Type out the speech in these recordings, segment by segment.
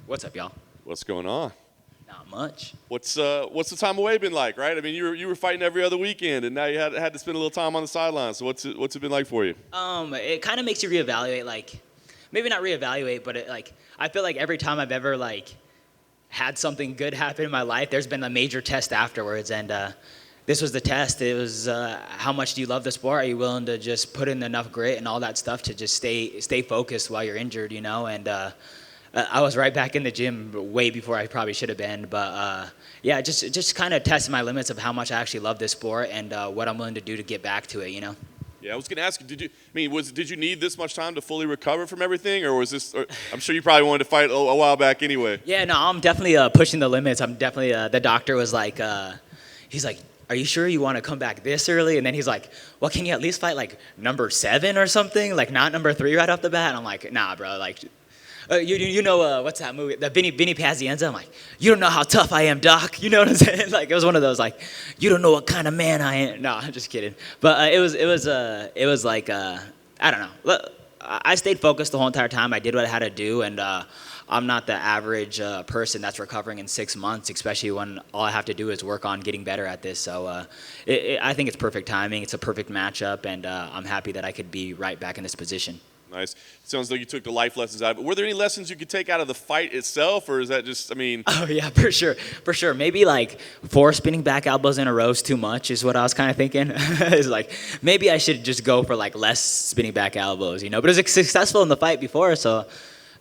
What's up, y'all? What's going on? Not much. What's the time away been like, right? I mean, you were fighting every other weekend, and now you had to spend a little time on the sidelines. So what's it been like for you? It kind of makes you reevaluate, like, maybe not reevaluate, but I feel like every time I've ever had something good happen in my life, there's been a major test afterwards, and this was the test. It was how much do you love the sport? Are you willing to just put in enough grit and all that stuff to just stay focused while you're injured, you know? And I was right back in the gym way before I probably should have been, but yeah, just kind of testing my limits of how much I actually love this sport and what I'm willing to do to get back to it, you know? Yeah, I was going to ask you, did you need this much time to fully recover from everything, or was this? Or, I'm sure you probably wanted to fight a while back anyway. Yeah, no, I'm definitely pushing the limits. I'm definitely. The doctor was like, he's like, "Are you sure you want to come back this early?" And then he's like, "Well, can you at least fight like number 7 or something, like not number 3 right off the bat?" And I'm like, "Nah, bro, like." You know what's that movie? The Vinny Pazienza. I'm like, you don't know how tough I am, doc. You know what I'm saying? Like it was one of those like, you don't know what kind of man I am. No, I'm just kidding. But it was like I don't know. Look, I stayed focused the whole entire time. I did what I had to do, and I'm not the average person that's recovering in 6 months, especially when all I have to do is work on getting better at this. So I think it's perfect timing. It's a perfect matchup, and I'm happy that I could be right back in this position. Nice. Sounds like you took the life lessons out of it. Were there any lessons you could take out of the fight itself, or is that just, I mean? Oh, yeah, for sure. Maybe like 4 spinning back elbows in a row is too much is what I was kind of thinking. It's like, maybe I should just go for like less spinning back elbows, you know? But it was successful in the fight before, so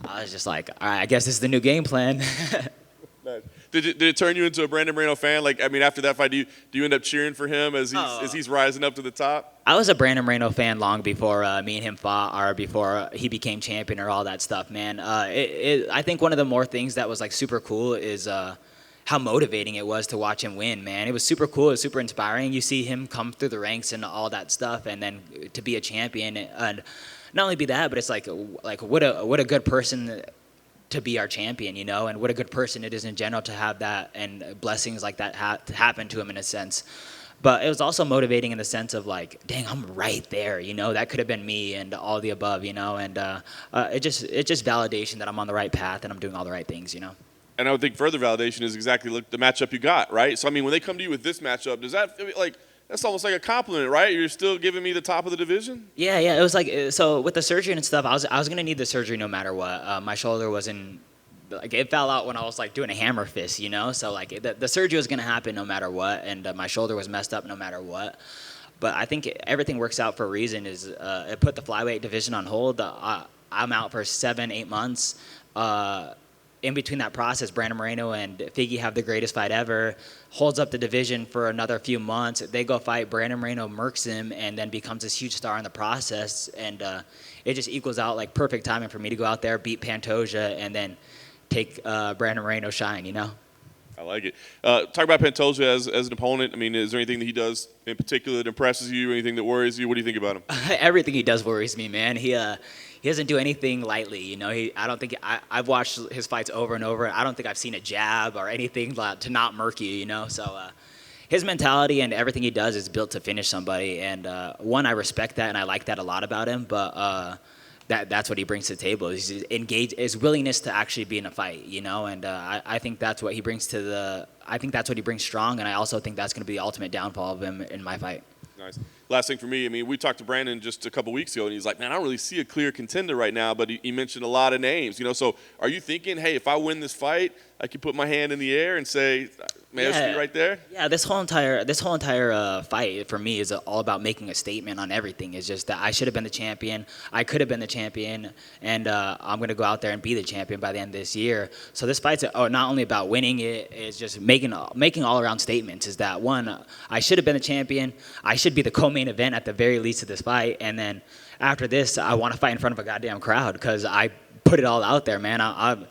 I was just like, all right, I guess this is the new game plan. Nice. Did it turn you into a Brandon Moreno fan? Like, I mean, after that fight, do you end up cheering for him as he's rising up to the top? I was a Brandon Moreno fan long before me and him fought, or before he became champion, or all that stuff. Man, I think one of the more things that was like super cool is how motivating it was to watch him win. Man, it was super cool. It was super inspiring. You see him come through the ranks and all that stuff, and then to be a champion, and not only be that, but it's like what a good person to be our champion, you know, and what a good person it is in general to have that, and blessings like that happen to him in a sense. But it was also motivating in the sense of like, dang, I'm right there, you know, that could have been me, and all the above, you know, and it's just validation that I'm on the right path and I'm doing all the right things, you know. And I would think further validation is exactly like the matchup you got, right? So I mean, when they come to you with this matchup, does that feel like that's almost like a compliment, right? You're still giving me the top of the division? Yeah, it was like, so with the surgery and stuff, I was gonna need the surgery no matter what. My shoulder wasn't, like, it fell out when I was like doing a hammer fist, you know. So like the surgery was gonna happen no matter what, and my shoulder was messed up no matter what. But I think everything works out for a reason. Is it put the flyweight division on hold. I'm out for 7-8 months. In between that process, Brandon Moreno and Figgy have the greatest fight ever. Holds up the division for another few months. They go fight. Brandon Moreno murks him and then becomes this huge star in the process. And it just equals out like perfect timing for me to go out there, beat Pantoja, and then take Brandon Moreno shine, you know? I like it. Talk about Pantoja as an opponent. I mean, is there anything that he does in particular that impresses you, anything that worries you? What do you think about him? Everything he does worries me, man. He doesn't do anything lightly, you know. I've watched his fights over and over. I don't think I've seen a jab or anything to not murk you, you know. So his mentality and everything he does is built to finish somebody. And one, I respect that and I like that a lot about him. But that's what he brings to the table. He's engaged, his willingness to actually be in a fight, you know. And I think that's what he brings I think that's what he brings strong. And I also think that's going to be the ultimate downfall of him in my fight. Nice. Last thing for me, I mean, we talked to Brandon just a couple weeks ago, and he's like, man, I don't really see a clear contender right now, but he mentioned a lot of names, you know. So are you thinking, hey, if I win this fight, I can put my hand in the air and say, man, I should be right there? Yeah, this whole entire fight for me is all about making a statement on everything. It's just that I should have been the champion. I could have been the champion, and I'm going to go out there and be the champion by the end of this year. So this fight's not only about winning, it's just making all-around statements. Is that, one, I should have been the champion. I should be the co-main event at the very least of this fight. And then after this, I want to fight in front of a goddamn crowd because I put it all out there, man. I'm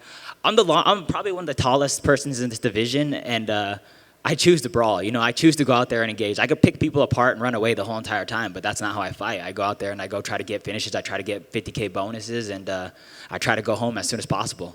probably one of the tallest persons in this division, and I choose to brawl. You know, I choose to go out there and engage. I could pick people apart and run away the whole entire time, but that's not how I fight. I go out there and I go try to get finishes. I try to get 50K bonuses, and I try to go home as soon as possible.